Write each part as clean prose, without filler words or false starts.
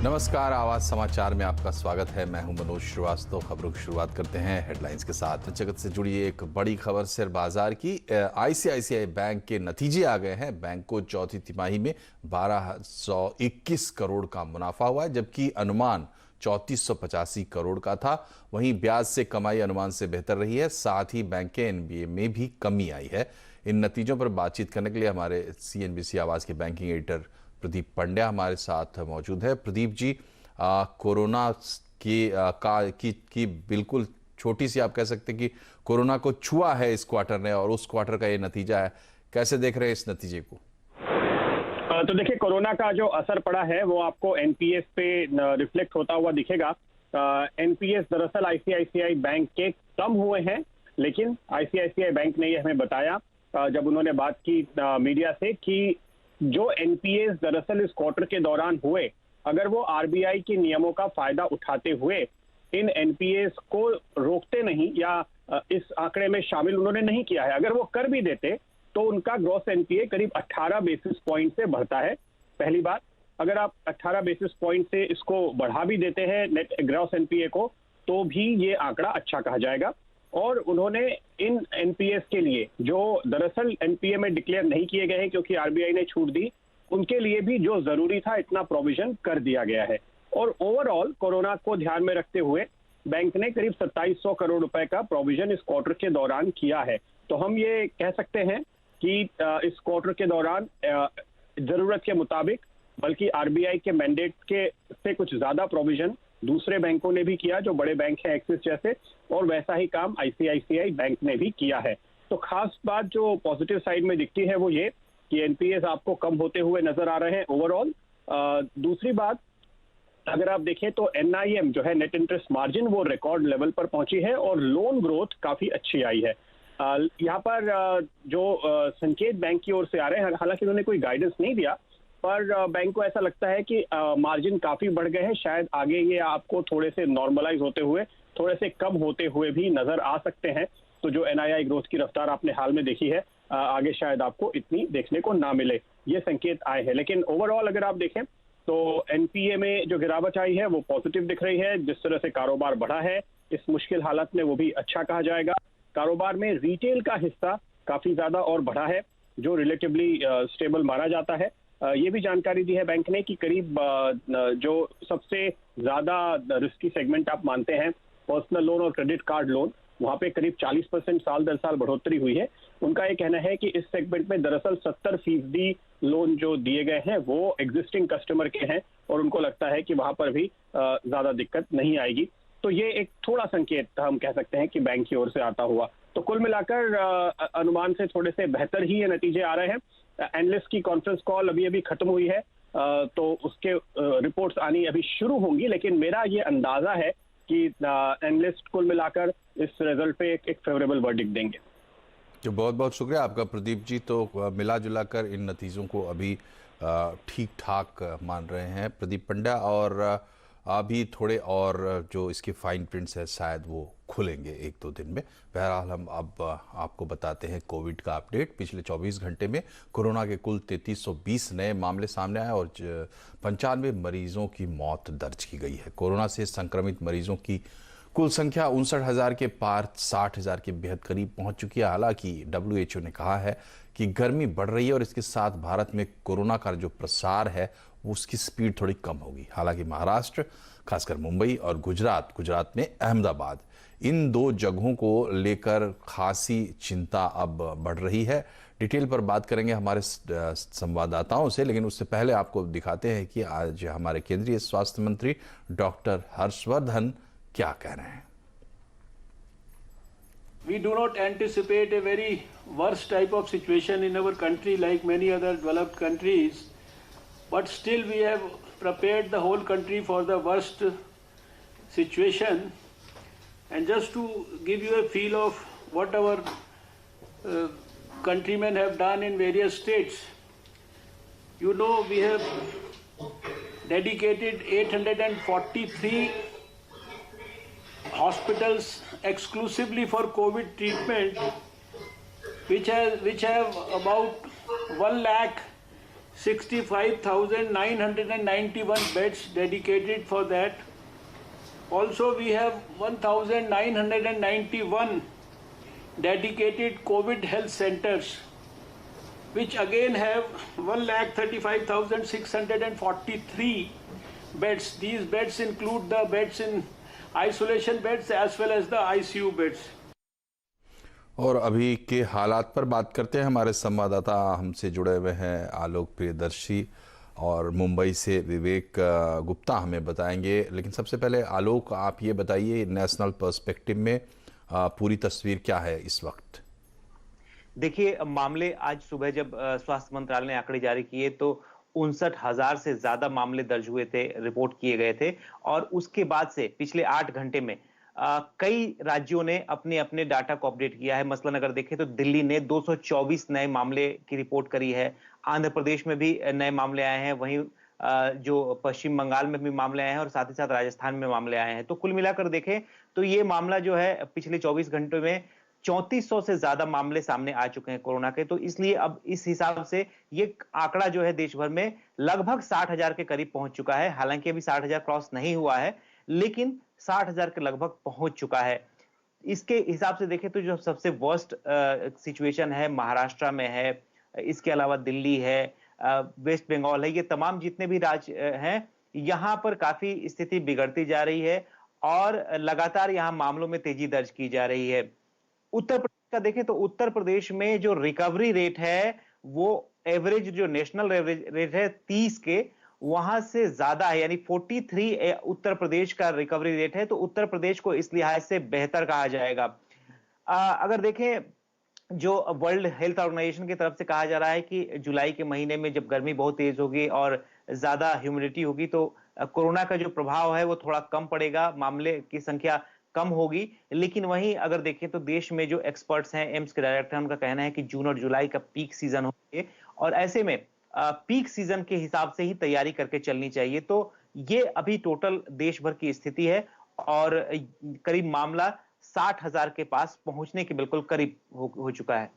नमस्कार, आवाज समाचार में आपका स्वागत है। मैं हूं मनोज श्रीवास्तव। खबरों की शुरुआत करते हैं हेडलाइंस के साथ। जगत से जुड़ी एक बड़ी खबर शेयर बाजार की। आईसीआईसीआई बैंक के नतीजे आ गए हैं। बैंक को चौथी तिमाही में 1221 करोड़ का मुनाफा हुआ है, जबकि अनुमान 3485 करोड़ का था। वहीं ब्याज से कमाई अनुमान से बेहतर रही है। साथ ही बैंक के एनबीए में भी कमी आई है। इन नतीजों पर बातचीत करने के लिए हमारे सीएनबीसी आवाज के बैंकिंग एडिटर प्रदीप पंड्या हमारे साथ मौजूद है। प्रदीप जी, कोरोना की बिल्कुल छोटी सी, आप कह सकते हैं कि कोरोना को छुआ है इस क्वार्टर ने, और उस क्वार्टर का ये नतीजा है। कैसे देख रहे हैं इस नतीजे को? तो देखिए, कोरोना का जो असर पड़ा है वो आपको एनपीएस पे रिफ्लेक्ट होता हुआ दिखेगा। एनपीएस दरअसल आईसीआईसीआई बैंक के कम हुए हैं, लेकिन आईसीआईसीआई बैंक ने ये हमें बताया जब उन्होंने बात की मीडिया से कि जो एनपीएस दरअसल इस क्वार्टर के दौरान हुए, अगर वो आरबीआई के नियमों का फायदा उठाते हुए इन एनपीएस को रोकते नहीं या इस आंकड़े में शामिल उन्होंने नहीं किया है, अगर वो कर भी देते तो उनका ग्रॉस एनपीए करीब 18 बेसिस पॉइंट से बढ़ता है। पहली बात, अगर आप 18 बेसिस पॉइंट से इसको बढ़ा भी देते हैं नेट ग्रॉस एनपीए को, तो भी ये आंकड़ा अच्छा कहा जाएगा। और उन्होंने इन एनपीएस के लिए जो दरअसल एनपीए में डिक्लेयर नहीं किए गए हैं क्योंकि आरबीआई ने छूट दी, उनके लिए भी जो जरूरी था इतना प्रोविजन कर दिया गया है। और ओवरऑल कोरोना को ध्यान में रखते हुए बैंक ने करीब 2700 करोड़ रुपए का प्रोविजन इस क्वार्टर के दौरान किया है। तो हम ये कह सकते हैं कि इस क्वार्टर के दौरान जरूरत के मुताबिक, बल्कि आरबीआई के मैंडेट के से कुछ ज्यादा प्रोविजन दूसरे बैंकों ने भी किया, जो बड़े बैंक हैं एक्सिस जैसे, और वैसा ही काम आईसीआईसीआई बैंक ने भी किया है। तो खास बात जो पॉजिटिव साइड में दिखती है वो ये कि एनपीएस आपको कम होते हुए नजर आ रहे हैं ओवरऑल। दूसरी बात, अगर आप देखें तो एनआईएम जो है, नेट इंटरेस्ट मार्जिन, वो रिकॉर्ड लेवल पर पहुंची है और लोन ग्रोथ काफी अच्छी आई है। यहाँ पर जो संकेत बैंक की ओर से आ रहे हैं, हालांकि उन्होंने कोई गाइडेंस नहीं दिया, पर बैंक को ऐसा लगता है कि मार्जिन काफी बढ़ गए हैं। शायद आगे ये आपको थोड़े से नॉर्मलाइज होते हुए, थोड़े से कम होते हुए भी नजर आ सकते हैं। तो जो एनआईआई ग्रोथ की रफ्तार आपने हाल में देखी है, आगे शायद आपको इतनी देखने को ना मिले, ये संकेत आए हैं। लेकिन ओवरऑल अगर आप देखें तो एनपीए में जो गिरावट आई है वो पॉजिटिव दिख रही है। जिस तरह से कारोबार बढ़ा है इस मुश्किल हालत में, वो भी अच्छा कहा जाएगा। कारोबार में रिटेल का हिस्सा काफी ज्यादा और बढ़ा है, जो रिलेटिवली स्टेबल माना जाता है। ये भी जानकारी दी है बैंक ने कि करीब जो सबसे ज्यादा रिस्की सेगमेंट आप मानते हैं, पर्सनल लोन और क्रेडिट कार्ड लोन, वहां पे करीब 40% साल दर साल बढ़ोतरी हुई है। उनका ये कहना है कि इस सेगमेंट में दरअसल 70% लोन जो दिए गए हैं वो एग्जिस्टिंग कस्टमर के हैं, और उनको लगता है कि वहां पर भी ज्यादा दिक्कत नहीं आएगी। तो ये एक थोड़ा संकेत हम कह सकते हैं कि बैंक की ओर से आता हुआ। तो कुल मिलाकर अनुमान से थोड़े से बेहतर ही ये नतीजे आ रहे हैं। एनालिस्ट की कॉन्फ्रेंस कॉल अभी अभी खत्म हुई है, तो उसके रिपोर्ट्स आनी अभी शुरू होंगी, लेकिन मेरा ये अंदाजा है कि एनालिस्ट कुल मिलाकर इस रिजल्ट पे एक फेवरेबल वर्डिक्ट देंगे। जो बहुत बहुत शुक्रिया आपका प्रदीप जी। तो मिला जुला कर इन नतीजों को अभी ठीक ठाक मान रहे हैं प्रदीप पंड्या, और अभी थोड़े और जो इसके फाइन प्रिंट्स है शायद वो खुलेंगे 1-2 दिन में। बहरहाल हम अब आपको बताते हैं कोविड का अपडेट। पिछले 24 घंटे में कोरोना के कुल 3320 नए मामले सामने आए और 95 मरीजों की मौत दर्ज की गई है। कोरोना से संक्रमित मरीजों की कुल संख्या 59,000 के पार 60,000 के बेहद करीब पहुंच चुकी है। हालांकि WHO ने कहा है कि गर्मी बढ़ रही है और इसके साथ भारत में कोरोना का जो प्रसार है उसकी स्पीड थोड़ी कम होगी। हालांकि महाराष्ट्र, खासकर मुंबई, और गुजरात में अहमदाबाद, इन 2 जगहों को लेकर खासी चिंता अब बढ़ रही है। डिटेल पर बात करेंगे हमारे संवाददाताओं से, लेकिन उससे पहले आपको दिखाते हैं कि आज हमारे केंद्रीय स्वास्थ्य मंत्री डॉक्टर हर्षवर्धन क्या कह रहे हैं। We do not anticipate a very worst type of situation in our country like many other developed countries, but still we have prepared the whole country for the worst situation. And just to give you a feel of what our countrymen have done in various states, you know, we have dedicated 843 hospitals exclusively for COVID treatment, which have about 65,991 beds dedicated for that. Also, we have 1,991 dedicated COVID health centers, which again have 1,35,643 beds. These beds include the beds in isolation beds as well as the ICU beds. और अभी के हालात पर बात करते हैं। हमारे संवाददाता हमसे जुड़े हुए हैं आलोक प्रियदर्शी और मुंबई से विवेक गुप्ता हमें बताएंगे। लेकिन सबसे पहले आलोक, आप ये बताइए नेशनल पर्सपेक्टिव में पूरी तस्वीर क्या है इस वक्त? देखिए, मामले आज सुबह जब स्वास्थ्य मंत्रालय ने आंकड़े जारी किए तो 59,000 से ज्यादा मामले दर्ज हुए थे, रिपोर्ट किए गए थे। और उसके बाद से पिछले 8 घंटे में कई राज्यों ने अपने अपने डाटा को अपडेट किया है। मसलन अगर देखें तो दिल्ली ने 224 नए मामले की रिपोर्ट करी है। आंध्र प्रदेश में भी नए मामले आए हैं, वहीं जो पश्चिम बंगाल में भी मामले आए हैं और साथ ही साथ राजस्थान में मामले आए हैं। तो कुल मिलाकर देखें तो ये मामला जो है पिछले 24 घंटों में 3400 से ज्यादा मामले सामने आ चुके हैं कोरोना के। तो इसलिए अब इस हिसाब से ये आंकड़ा जो है देश भर में लगभग 60,000 के करीब पहुंच चुका है। हालांकि अभी 60,000 क्रॉस नहीं हुआ है, लेकिन 60,000 के लगभग पहुंच चुका है। इसके हिसाब से देखें तो जो सबसे वर्स्ट सिचुएशन है महाराष्ट्र में है, इसके अलावा दिल्ली है, वेस्ट बंगाल है, ये तमाम जितने भी राज्य हैं यहां पर काफी स्थिति बिगड़ती जा रही है और लगातार यहां मामलों में तेजी दर्ज की जा रही है। उत्तर प्रदेश का देखें तो उत्तर प्रदेश में जो रिकवरी रेट है वो एवरेज जो नेशनल एवरेज रेट है 30 के, वहां से ज्यादा है, यानी 43 उत्तर प्रदेश का रिकवरी रेट है। तो उत्तर प्रदेश को इस लिहाज से बेहतर कहा जाएगा। अगर देखें जो वर्ल्ड हेल्थ ऑर्गेनाइजेशन की तरफ से कहा जा रहा है कि जुलाई के महीने में जब गर्मी बहुत तेज होगी और ज्यादा ह्यूमिडिटी होगी तो कोरोना का जो प्रभाव है वो थोड़ा कम पड़ेगा, मामले की संख्या कम होगी। लेकिन वहीं अगर देखें तो देश में जो एक्सपर्ट्स हैं, एम्स के डायरेक्टर, उनका कहना है कि जून और जुलाई का पीक सीजन होंगे और ऐसे में पीक सीजन के हिसाब से ही तैयारी करके चलनी चाहिए। तो ये अभी टोटल देश भर की स्थिति है और करीब मामला 60,000 के पास पहुंचने के बिल्कुल करीब हो चुका है।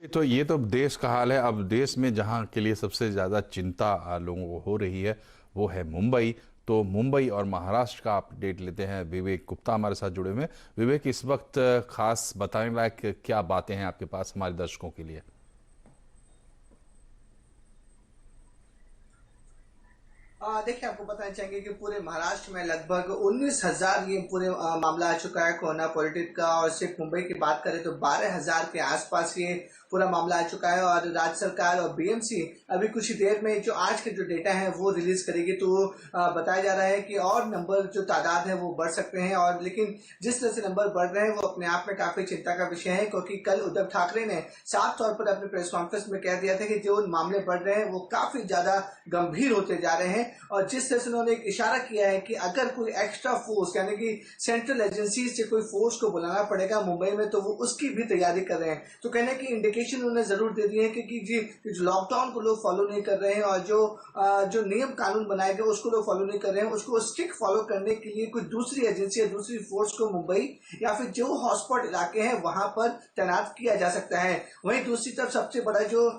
तो ये तो देश का हाल है। अब देश में जहां के लिए सबसे ज़्यादा चिंता लोगों को हो रही है वो है मुंबई। तो मुंबई और महाराष्ट्र का अपडेट लेते हैं। विवेक गुप्ता हमारे साथ जुड़े हुए हैं। विवेक, इस वक्त खास बताने लायक क्या बातें हैं आपके पास हमारे दर्शकों के लिए? देखिए, आपको बताना चाहेंगे कि पूरे महाराष्ट्र में लगभग 19,000 ये पूरे मामला आ चुका है कोरोना पॉजिटिव का। और सिर्फ मुंबई की बात करें तो 12,000 के आसपास ये पूरा मामला आ चुका है। और राज्य सरकार और बीएमसी अभी कुछ ही देर में जो आज के जो डेटा है वो रिलीज करेगी। तो बताया जा रहा है कि और नंबर जो तादाद है वो बढ़ सकते हैं। और लेकिन जिस तरह से नंबर बढ़ रहे हैं वो अपने आप में काफी चिंता का विषय है, क्योंकि कल उद्धव ठाकरे ने साफ तौर पर अपने प्रेस कॉन्फ्रेंस में कह दिया था कि जो मामले बढ़ रहे हैं वो काफी ज्यादा गंभीर होते जा रहे हैं। और जिस तरह से उन्होंने एक इशारा किया है कि अगर कोई एक्स्ट्रा फोर्स यानी कि सेंट्रल एजेंसी से कोई फोर्स को बुलाना पड़ेगा मुंबई में तो वो उसकी भी तैयारी कर रहे हैं। तो कहने की इंडिकेशन उन्होंने जरूर दे दिए हैं कि जो लॉकडाउन को लोग फॉलो नहीं कर रहे हैं और जो नियम कानून बनाए गए उसको लोग फॉलो नहीं कर रहे हैं, उसको स्ट्रिक्ट फॉलो करने के लिए कुछ दूसरी एजेंसी या दूसरी फोर्स को मुंबई या फिर जो हॉटस्पॉट इलाके हैं वहां पर तैनात किया जा सकता है। वहीं दूसरी तरफ सबसे बड़ा जो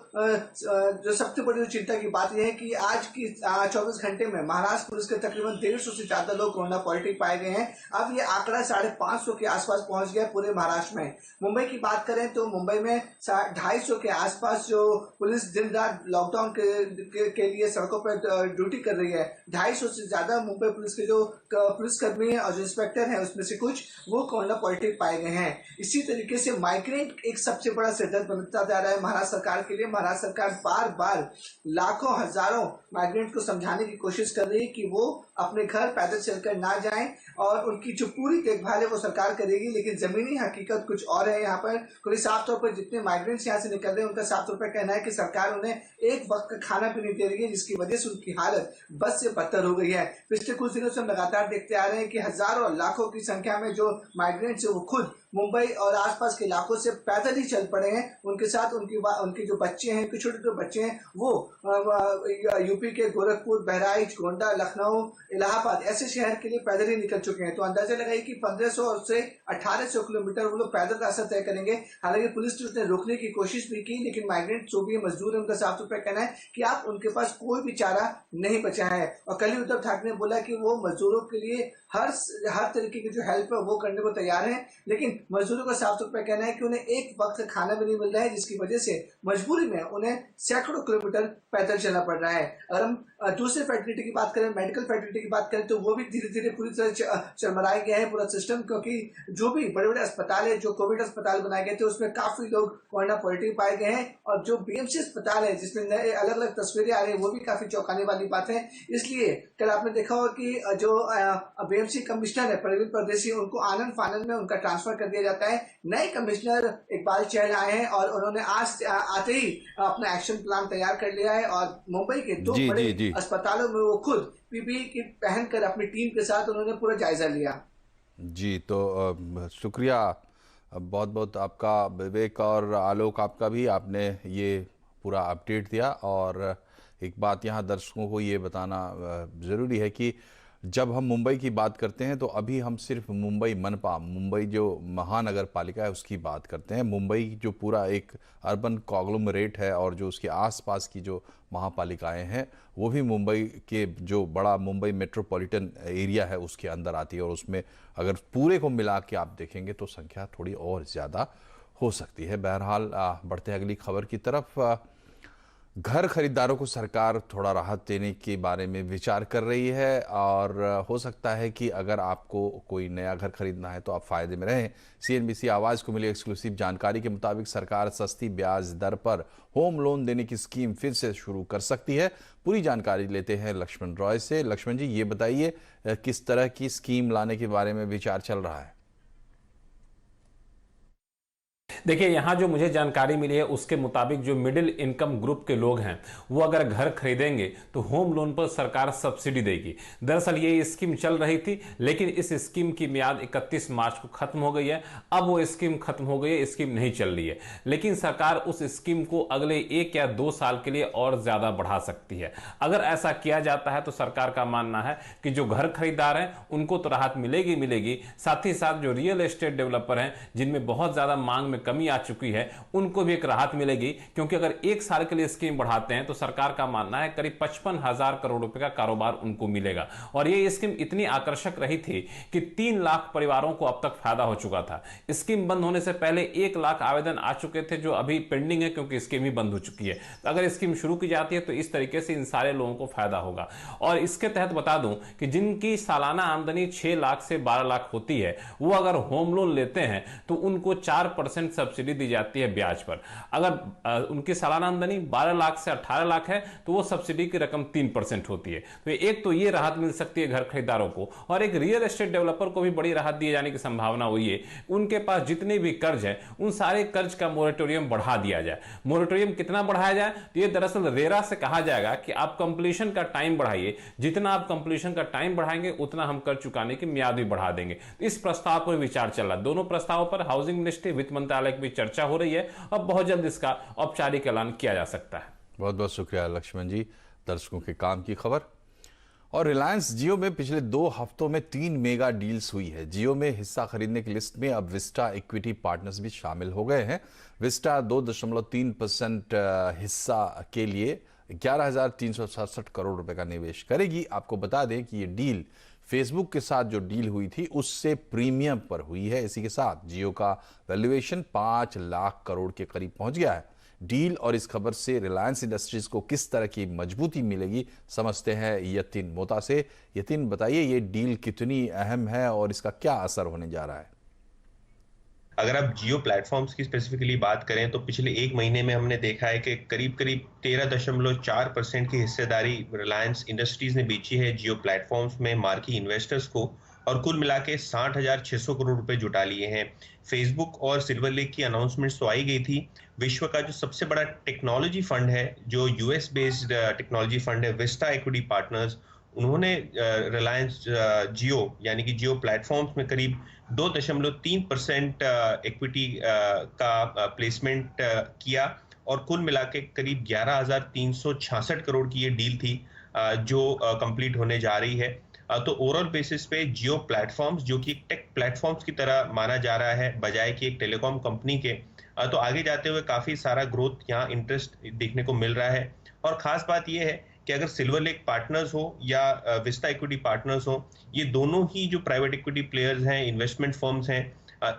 सबसे बड़ी चिंता की बात यह है कि आज की 24 घंटे में महाराष्ट्र पुलिस के तकरीबन 150 से ज्यादा लोग कोरोना पॉजिटिव पाए गए हैं। अब ये आंकड़ा 550 के आसपास पहुंच गया पूरे महाराष्ट्र में। मुंबई की बात करें तो मुंबई में 250 के आसपास जो पुलिस दिन रात लॉकडाउन के लिए सड़कों पर ड्यूटी कर रही है। 250 से ज्यादा मुंबई पुलिस के जो पुलिसकर्मी हैं और जो इंस्पेक्टर हैं उसमें से कुछ वो कोरोना पॉजिटिव पाए गए हैं। इसी तरीके से माइग्रेंट एक सबसे बड़ा सिरदर्द बनता जा रहा है महाराष्ट्र सरकार के लिए। महाराष्ट्र सरकार बार बार लाखों हजारों माइग्रेंट को समझाने की कोशिश कर रही है कि वो अपने घर पैदल चलकर ना जाएं और उनकी जो पूरी देखभाल है वो सरकार करेगी। लेकिन जमीनी हकीकत कुछ और है यहाँ पर, क्योंकि साफ तौर पर जितने माइग्रेंट्स यहाँ से निकल रहे हैं उनका साफ तौर पर कहना है कि सरकार उन्हें एक वक्त का खाना भी नहीं दे रही है, जिसकी वजह से उनकी हालत बद से बदतर हो गई है। पिछले कुछ दिनों से हम लगातार देखते आ रहे हैं कि हजारों लाखों की संख्या में जो माइग्रेंट्स है वो खुद मुंबई और आसपास के इलाकों से पैदल ही चल पड़े हैं। उनके साथ उनके जो बच्चे हैं, छोटे छोटे बच्चे हैं, वो यूपी के गोरखपुर, बहराइच, गोंडा, लखनऊ, इलाहाबाद ऐसे शहर के लिए पैदल ही निकल चुके हैं। तो अंदाजा लगाइए कि 1500 से 1800 किलोमीटर वो लोग पैदल रास्ता तय करेंगे। हालांकि पुलिस ने उन्हें रोकने की कोशिश भी की, लेकिन माइग्रेंट जो भी मजदूर है उनका साफ सुथरा कहना है कि आप उनके पास कोई भी चारा नहीं बचा है। और कल ही उद्धव ठाकरे ने बोला कि वो मजदूरों के लिए हर तरीके की जो हेल्प है वो करने को तैयार है, लेकिन मजदूरों का साफ सुथरा कहना है कि उन्हें एक वक्त का खाना भी नहीं मिल रहा है, जिसकी वजह से मजबूरी में उन्हें सैकड़ों किलोमीटर पैदल चलना पड़ रहा है। अगर हम दूसरे फैसिलिटी की बात करें, मेडिकल फैसिलिटी की बात करें, तो वो भी धीरे धीरे पूरी तरह चरमराया गया है पूरा सिस्टम, क्योंकि जो भी बड़े बड़े अस्पताल है, जो कोविड अस्पताल बनाए गए थे, उसमें काफी लोग कोरोना पॉजिटिव पाए गए हैं। और जो बीएमसी अस्पताल है जिसमें नए अलग अलग तस्वीरें आ रही है, वो भी काफी चौंकाने वाली बात है। इसलिए कल आपने देखा होगा कि जो बीएमसी कमिश्नर है प्रवीण परदेसी, उनको आनंद फानंद में उनका ट्रांसफर कर दिया जाता है। नए कमिश्नर इकबाल चहल आए हैं और उन्होंने आज आते ही अपना एक्शन प्लान तैयार कर लिया है और मुंबई के दो बड़े अस्पतालों में वो खुद पीपीई किट पहनकर अपनी टीम के साथ उन्होंने पूरा जायजा लिया। जी, तो शुक्रिया बहुत बहुत आपका विवेक, और आलोक आपका भी, आपने ये पूरा अपडेट दिया। और एक बात यहाँ दर्शकों को ये बताना ज़रूरी है कि जब हम मुंबई की बात करते हैं तो अभी हम सिर्फ मुंबई मनपा, मुंबई जो महानगर पालिका है उसकी बात करते हैं। मुंबई जो पूरा एक अर्बन कॉन्ग्लोमरेट है और जो उसके आसपास की जो महापालिकाएं हैं वो भी मुंबई के जो बड़ा मुंबई मेट्रोपॉलिटन एरिया है उसके अंदर आती है। और उसमें अगर पूरे को मिला के आप देखेंगे तो संख्या थोड़ी और ज़्यादा हो सकती है। बहरहाल बढ़ते हैं अगली खबर की तरफ। घर खरीदारों को सरकार थोड़ा राहत देने के बारे में विचार कर रही है और हो सकता है कि अगर आपको कोई नया घर खरीदना है तो आप फायदे में रहें। सीएनबीसी आवाज़ को मिली एक्सक्लूसिव जानकारी के मुताबिक सरकार सस्ती ब्याज दर पर होम लोन देने की स्कीम फिर से शुरू कर सकती है। पूरी जानकारी लेते हैं लक्ष्मण रॉय से। लक्ष्मण जी, ये बताइए किस तरह की स्कीम लाने के बारे में विचार चल रहा है? देखिए, यहाँ जो मुझे जानकारी मिली है उसके मुताबिक जो मिडिल इनकम ग्रुप के लोग हैं वो अगर घर खरीदेंगे तो होम लोन पर सरकार सब्सिडी देगी। दरअसल ये स्कीम चल रही थी, लेकिन इस स्कीम की मियाद 31 मार्च को खत्म हो गई है। अब वो स्कीम खत्म हो गई है, स्कीम नहीं चल रही है, लेकिन सरकार उस स्कीम को अगले 1 या 2 साल के लिए और ज्यादा बढ़ा सकती है। अगर ऐसा किया जाता है तो सरकार का मानना है कि जो घर खरीदार हैं उनको तो राहत मिलेगी मिलेगी, साथ ही साथ जो रियल एस्टेट डेवलपर हैं जिनमें बहुत ज्यादा मांग में कमी आ चुकी है उनको भी एक राहत मिलेगी, क्योंकि अगर 1 साल के लिए स्कीम बढ़ाते हैं तो सरकार का मानना है करीब 55,000 करोड़ रुपए का कारोबार उनको मिलेगा। और ये स्कीम इतनी आकर्षक रही थी कि 3 लाख परिवारों को अब तक फायदा हो चुका था। स्कीम बंद होने से पहले 1 लाख आवेदन आ चुके थे जो अभी पेंडिंग है क्योंकि स्कीम ही बंद हो चुकी है। तो अगर स्कीम शुरू की जाती है तो इस तरीके से इन सारे लोगों को फायदा होगा। और इसके तहत बता दूं कि जिनकी सालाना आमदनी 6 लाख से 12 लाख होती है वो अगर होम लोन लेते हैं तो उनको 4% सब्सिडी दी जाती है ब्याज पर। अगर उनकी सालाना आमदनी 12 लाख से 18 लाख है तो वो सब्सिडी की रकम 3% होती है। तो एक तो ये राहत मिल सकती है घर खरीदारों को, और एक रियल एस्टेट डेवलपर को भी बड़ी राहत दिए जाने की संभावना हुई है। उनके पास जितने भी कर्ज है उन सारे कर्ज का मोरेटोरियम बढ़ा दिया जाए। मोरेटोरियम कितना बढ़ाया जाए तो ये दरअसल रेरा से कहा जाएगा कि आप कंप्लीशन का टाइम बढ़ाइए, जितना आप कंप्लीशन का टाइम बढ़ाएंगे उतना हम कर्ज चुकाने की मियाद भी बढ़ा देंगे। इस प्रस्ताव पर विचार चल रहा है। दोनों प्रस्तावों पर हाउसिंग मिनिस्ट्री, वित्त मंत्रालय की भी चर्चा हो रही है और बहुत जल्द इसका औपचारिक ऐलान किया जा सकता है। बहुत बहुत शुक्रिया लक्ष्मण जी, दर्शकों के काम की खबर। और रिलायंस जियो में पिछले 2 हफ्तों में 3 मेगा डील्स हुई है। जियो में हिस्सा खरीदने की लिस्ट में अब विस्टा इक्विटी पार्टनर्स भी शामिल हो गए हैं। विस्टा 2.3% हिस्सा के लिए 11,367 करोड़ रुपए का निवेश करेगी। आपको बता दें कि ये डील फेसबुक के साथ जो डील हुई थी उससे प्रीमियम पर हुई है। इसी के साथ जियो का वैल्यूएशन 5 लाख करोड़ के करीब पहुंच गया है। डील और इस खबर से रिलायंस इंडस्ट्रीज को किस तरह की मजबूती मिलेगी समझते हैं यतिन मोता से। यतिन, बताइए ये डील कितनी अहम है और इसका क्या असर होने जा रहा है? अगर आप जियो प्लेटफॉर्म्स की स्पेसिफिकली बात करें तो पिछले 1 महीने में हमने देखा है कि करीब 13.4% की हिस्सेदारी रिलायंस इंडस्ट्रीज ने बेची है जियो प्लेटफॉर्म्स में मार्की इन्वेस्टर्स को, और कुल मिला के 60,600 करोड़ रुपए जुटा लिए हैं। फेसबुक और सिल्वर लेक की अनाउंसमेंट्स तो आई गई थी। विश्व का जो सबसे बड़ा टेक्नोलॉजी फंड है, जो यूएस बेस्ड टेक्नोलॉजी फंड है, विस्टा इक्विटी पार्टनर्स, उन्होंने रिलायंस जियो यानी कि जियो प्लेटफॉर्म्स में करीब 2.3% इक्विटी का प्लेसमेंट किया, और कुल मिला के करीब 11,366 करोड़ की ये डील थी जो कंप्लीट होने जा रही है। तो ओवरऑल बेसिस पे जियो प्लेटफॉर्म्स, जो कि टेक प्लेटफॉर्म्स की तरह माना जा रहा है बजाय कि एक टेलीकॉम कंपनी के, तो आगे जाते हुए काफी सारा ग्रोथ यहाँ इंटरेस्ट देखने को मिल रहा है। और खास बात यह है कि अगर सिल्वर लेक पार्टनर्स हो या विस्टा इक्विटी पार्टनर्स हो, ये दोनों ही जो प्राइवेट इक्विटी प्लेयर्स हैं, इन्वेस्टमेंट फर्म्स हैं,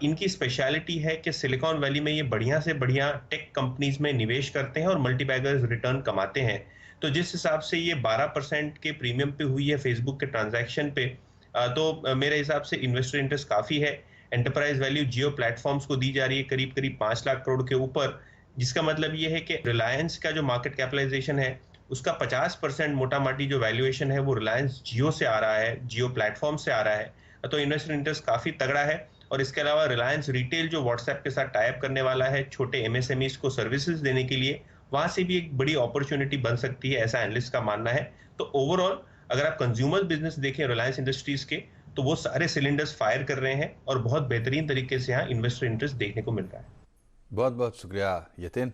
इनकी स्पेशलिटी है कि सिलिकॉन वैली में ये बढ़िया से बढ़िया टेक कंपनीज में निवेश करते हैं और मल्टीबैगर्स रिटर्न कमाते हैं। तो जिस हिसाब से ये 12% के प्रीमियम पे हुई है फेसबुक के ट्रांजैक्शन पे, तो मेरे हिसाब से इन्वेस्टर इंटरेस्ट काफी है। एंटरप्राइज वैल्यू जियो प्लेटफॉर्म्स को दी जा रही है करीब करीब 5 लाख करोड़ के ऊपर, जिसका मतलब ये है कि रिलायंस का जो मार्केट कैपिटलाइजेशन है उसका 50% मोटा माटी जो वैल्यूएशन है वो रिलायंस जियो से आ रहा है, जियो प्लेटफॉर्म से आ रहा है। तो इन्वेस्टर इंटरेस्ट काफी तगड़ा है। और इसके अलावा रिलायंस रिटेल जो व्हाट्सएप के साथ टाई अप करने वाला है छोटे एमएसएमईज को सर्विसेज देने के लिए, वहां से भी एक बड़ी अपॉर्चुनिटी बन सकती है, ऐसा एनालिस्ट का मानना है। तो ओवरऑल अगर आप कंज्यूमर बिजनेस देखें रिलायंस इंडस्ट्रीज के, तो वो सारे सिलेंडर्स फायर कर रहे हैं और बहुत बेहतरीन तरीके से यहाँ इन्वेस्टर इंटरेस्ट देखने को मिल रहा है। बहुत बहुत शुक्रिया यतिन।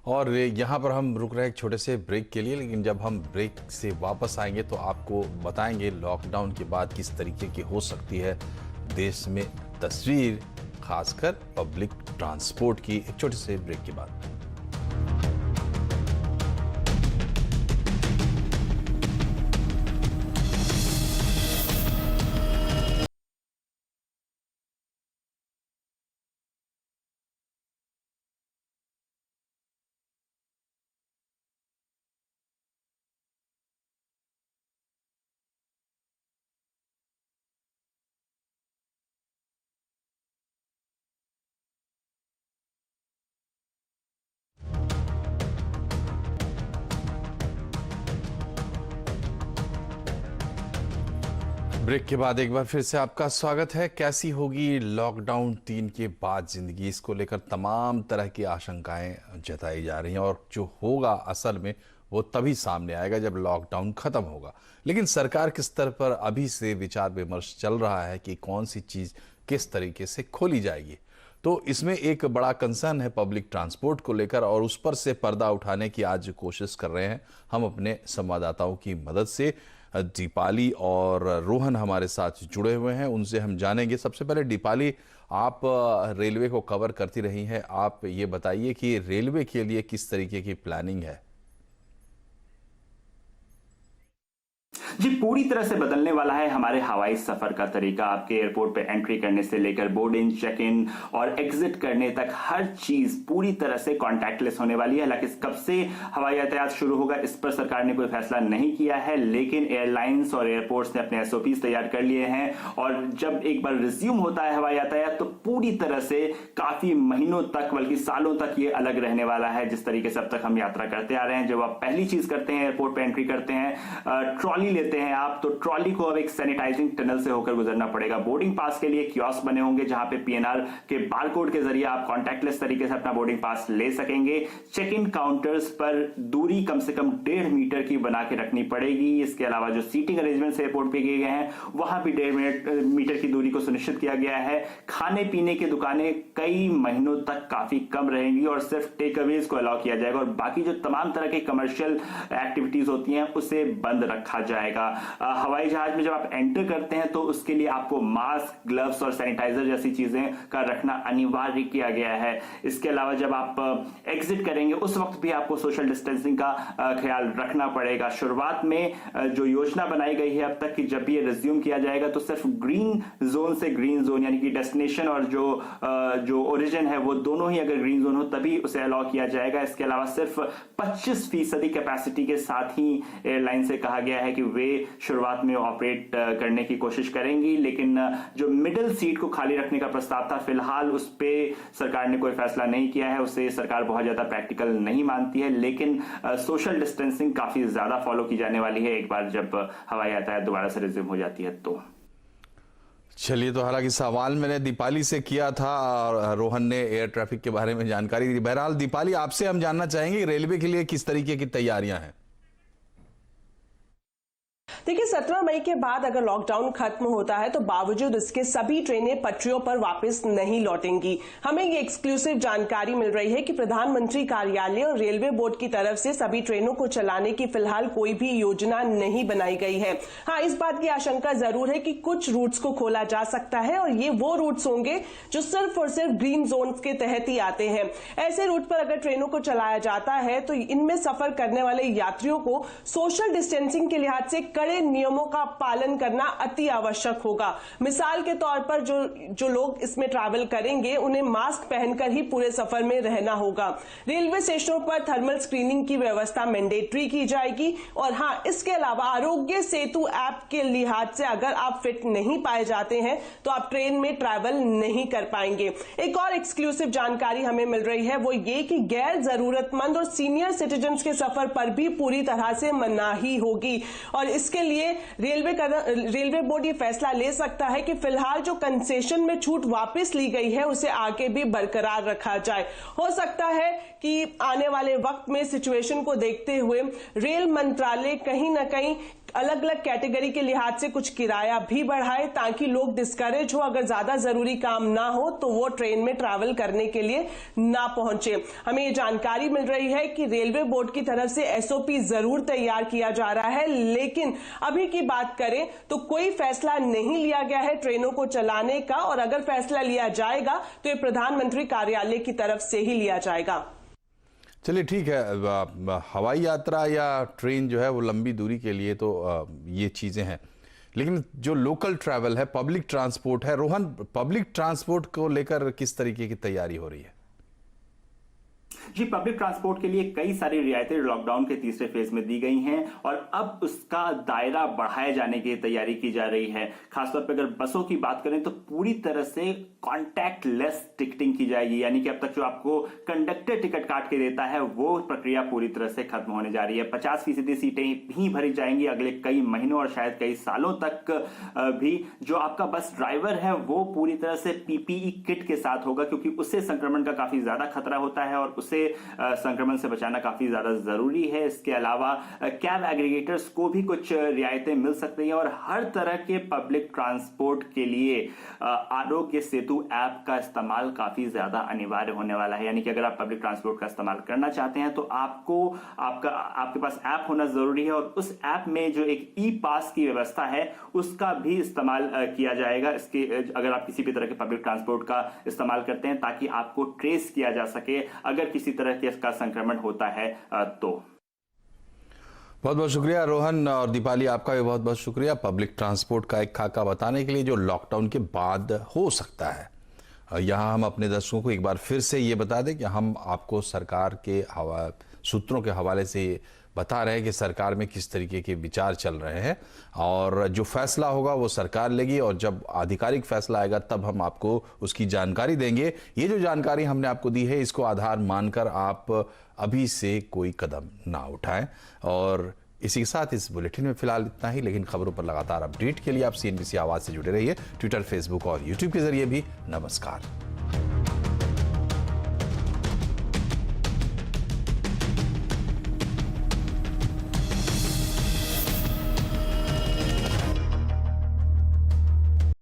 और यहाँ पर हम रुक रहे हैं एक छोटे से ब्रेक के लिए, लेकिन जब हम ब्रेक से वापस आएंगे तो आपको बताएंगे लॉकडाउन के बाद किस तरीके की हो सकती है देश में तस्वीर, खासकर पब्लिक ट्रांसपोर्ट की, एक छोटे से ब्रेक के बाद। ब्रेक के बाद एक बार फिर से आपका स्वागत है। कैसी होगी लॉकडाउन 3 के बाद जिंदगी, इसको लेकर तमाम तरह की आशंकाएं जताई जा रही हैं और जो होगा असल में वो तभी सामने आएगा जब लॉकडाउन खत्म होगा। लेकिन सरकार के स्तर पर अभी से विचार विमर्श चल रहा है कि कौन सी चीज किस तरीके से खोली जाएगी। तो इसमें एक बड़ा कंसर्न है पब्लिक ट्रांसपोर्ट को लेकर और उस पर से पर्दा उठाने की आज कोशिश कर रहे हैं हम अपने संवाददाताओं की मदद से। दीपाली और रोहन हमारे साथ जुड़े हुए हैं, उनसे हम जानेंगे। सबसे पहले दीपाली, आप रेलवे को कवर करती रही हैं, आप ये बताइए कि रेलवे के लिए किस तरीके की प्लानिंग है? जी, पूरी तरह से बदलने वाला है हमारे हवाई सफर का तरीका। आपके एयरपोर्ट पे एंट्री करने से लेकर बोर्ड इन, चेक इन और एग्जिट करने तक हर चीज पूरी तरह से कॉन्टैक्टलेस होने वाली है। हालांकि कब से हवाई यातायात शुरू होगा इस पर सरकार ने कोई फैसला नहीं किया है, लेकिन एयरलाइंस और एयरपोर्ट्स ने अपने एसओपीज तैयार कर लिए हैं और जब एक बार रिज्यूम होता है हवाई यातायात तो पूरी तरह से काफी महीनों तक बल्कि सालों तक ये अलग रहने वाला है जिस तरीके से अब तक हम यात्रा करते आ रहे हैं। जब आप पहली चीज करते हैं एयरपोर्ट पे एंट्री करते हैं, ट्रॉली लेते हैं आप, तो ट्रॉली को अब एक सैनिटाइजिंग टनल से होकर गुजरना पड़ेगा। बोर्डिंग पास के लिए कियोस्क बने होंगे जहां पे पीएनआर के बारकोड के जरिए आप कॉन्टैक्टलेस तरीके से अपना बोर्डिंग पास ले सकेंगे। चेक इन काउंटर्स पर दूरी कम से कम 1.5 मीटर की बना के रखनी पड़ेगी। इसके अलावा जो सीटिंग अरेंजमेंट एयरपोर्ट पे किए गए हैं वहां भी 1.5 मीटर की दूरी को सुनिश्चित किया गया है। खाने पीने की दुकानें कई महीनों तक काफी कम रहेंगी और सिर्फ टेक अवेज को अलाउ किया जाएगा और बाकी जो तमाम तरह की कमर्शियल एक्टिविटीज होती हैं उसे बंद रखा जाएगा। हवाई जहाज में जब आप एंटर करते हैं तो उसके लिए आपको मास्क, ग्लव्स और सैनिटाइजर जैसी चीजें का रखना अनिवार्य किया गया है। इसके अलावा जब आप एग्जिट करेंगे उस वक्त भी आपको सोशल डिस्टेंसिंग का ख्याल रखना पड़ेगा। शुरुआत में जो योजना बनाई गई है अब तक कि जब ये रिज्यूम किया जाएगा तो सिर्फ ग्रीन जोन से ग्रीन जोन यानी कि डेस्टिनेशन और जो ओरिजिन है वो दोनों ही अगर ग्रीन जोन हो तभी उसे अलाउ किया जाएगा। इसके अलावा सिर्फ 25% कैपेसिटी के साथ ही एयरलाइन से कहा गया है कि वे शुरुआत में ऑपरेट करने की कोशिश करेंगी, लेकिन जो मिडिल सीट को खाली रखने का प्रस्ताव था फिलहाल उस पे सरकार ने कोई फैसला नहीं किया है। उसे सरकार बहुत ज्यादा प्रैक्टिकल नहीं मानती है, लेकिन सोशल डिस्टेंसिंग काफी ज्यादा फॉलो की जाने वाली है एक बार जब हवाई यातायात दोबारा से रिज्यूम हो जाती है तो। चलिए, तो हालांकि सवाल मैंने दीपाली से किया था और रोहन ने एयर ट्रैफिक के बारे में जानकारी दी। बहरहाल दीपाली, आपसे हम जानना चाहेंगे रेलवे के लिए किस तरीके की तैयारियां हैं? देखिए 17 मई के बाद अगर लॉकडाउन खत्म होता है तो बावजूद इसके सभी ट्रेनें पटरियों पर वापस नहीं लौटेंगी। हमें ये एक्सक्लूसिव जानकारी मिल रही है कि प्रधानमंत्री कार्यालय और रेलवे बोर्ड की तरफ से सभी ट्रेनों को चलाने की फिलहाल कोई भी योजना नहीं बनाई गई है। हाँ, इस बात की आशंका जरूर है कि कुछ रूट्स को खोला जा सकता है और ये वो रूट्स होंगे जो सिर्फ और सिर्फ ग्रीन जोन के तहत ही आते हैं। ऐसे रूट पर अगर ट्रेनों को चलाया जाता है तो इनमें सफर करने वाले यात्रियों को सोशल डिस्टेंसिंग के लिहाज से कड़े नियमों का पालन करना अति आवश्यक होगा। मिसाल के तौर पर जो लोग इसमें ट्रैवल करेंगे उन्हें मास्क पहनकर ही पूरे सफर में रहना होगा। रेलवे स्टेशनों पर थर्मल स्क्रीनिंग की व्यवस्था मैंडेटरी की जाएगी और हाँ, इसके अलावा आरोग्य सेतु ऐप के लिहाज से अगर आप फिट नहीं पाए जाते हैं तो आप ट्रेन में ट्रैवल नहीं कर पाएंगे। एक और एक्सक्लूसिव जानकारी हमें मिल रही है वो ये कि गैर जरूरतमंद और सीनियर सिटीजन्स के सफर पर भी पूरी तरह से मनाही होगी और इसके लिए रेलवे बोर्ड ये फैसला ले सकता है कि फिलहाल जो कंसेशन में छूट वापस ली गई है उसे आगे भी बरकरार रखा जाए। हो सकता है कि आने वाले वक्त में सिचुएशन को देखते हुए रेल मंत्रालय कहीं ना कहीं अलग अलग कैटेगरी के लिहाज से कुछ किराया भी बढ़ाए ताकि लोग डिस्करेज हो, अगर ज्यादा जरूरी काम ना हो तो वो ट्रेन में ट्रैवल करने के लिए ना पहुंचे। हमें ये जानकारी मिल रही है कि रेलवे बोर्ड की तरफ से एसओपी जरूर तैयार किया जा रहा है, लेकिन अभी की बात करें तो कोई फैसला नहीं लिया गया है ट्रेनों को चलाने का और अगर फैसला लिया जाएगा तो ये प्रधानमंत्री कार्यालय की तरफ से ही लिया जाएगा। चलिए ठीक है, हवाई यात्रा या ट्रेन जो है वो लंबी दूरी के लिए तो ये चीज़ें हैं, लेकिन जो लोकल ट्रैवल है, पब्लिक ट्रांसपोर्ट है, रोहन, पब्लिक ट्रांसपोर्ट को लेकर किस तरीके की तैयारी हो रही है? जी, पब्लिक ट्रांसपोर्ट के लिए कई सारी रियायतें लॉकडाउन के तीसरे फेज में दी गई हैं और अब उसका दायरा बढ़ाए जाने की तैयारी की जा रही है। खासतौर पर अगर बसों की बात करें तो पूरी तरह से कॉन्टैक्टलेस टिकटिंग की जाएगी, यानी कि अब तक जो आपको कंडक्टर टिकट काट के देता है वो प्रक्रिया पूरी तरह से खत्म होने जा रही है। 50% सीटें ही भरी जाएंगी अगले कई महीनों और शायद कई सालों तक भी। जो आपका बस ड्राइवर है वो पूरी तरह से पीपीई किट के साथ होगा, क्योंकि उससे संक्रमण का काफी ज्यादा खतरा होता है और उसे संक्रमण से बचाना काफी ज्यादा जरूरी है। इसके अलावा कैब एग्रीगेटर्स को भी कुछ रियायतें मिल सकती हैं और हर तरह के पब्लिक ट्रांसपोर्ट के लिए आरोग्य सेतु ऐप का इस्तेमाल काफी ज्यादा अनिवार्य होने वाला है। यानी कि अगर आप पब्लिक ट्रांसपोर्ट का इस्तेमाल करना चाहते हैं तो आपके पास ऐप होना जरूरी है और उस ऐप में जो एक ई पास की व्यवस्था है उसका भी इस्तेमाल किया जाएगा। इसके अगर आप किसी भी तरह के पब्लिक ट्रांसपोर्ट का इस्तेमाल करते हैं ताकि आपको ट्रेस किया जा सके अगर किसी तरह के इसका संक्रमण होता है तो। बहुत बहुत शुक्रिया रोहन और दीपाली, आपका भी बहुत बहुत शुक्रिया पब्लिक ट्रांसपोर्ट का एक खाका बताने के लिए जो लॉकडाउन के बाद हो सकता है। यहाँ हम अपने दर्शकों को एक बार फिर से ये बता दें कि हम आपको सरकार के सूत्रों के हवाले से बता रहे हैं कि सरकार में किस तरीके के विचार चल रहे हैं और जो फैसला होगा वो सरकार लेगी और जब आधिकारिक फैसला आएगा तब हम आपको उसकी जानकारी देंगे। ये जो जानकारी हमने आपको दी है इसको आधार मानकर आप अभी से कोई कदम ना उठाएं। और इसी के साथ इस बुलेटिन में फिलहाल इतना ही, लेकिन खबरों पर लगातार अपडेट के लिए आप CNBC आवाज से जुड़े रहिए, ट्विटर, फेसबुक और यूट्यूब के जरिए भी। नमस्कार।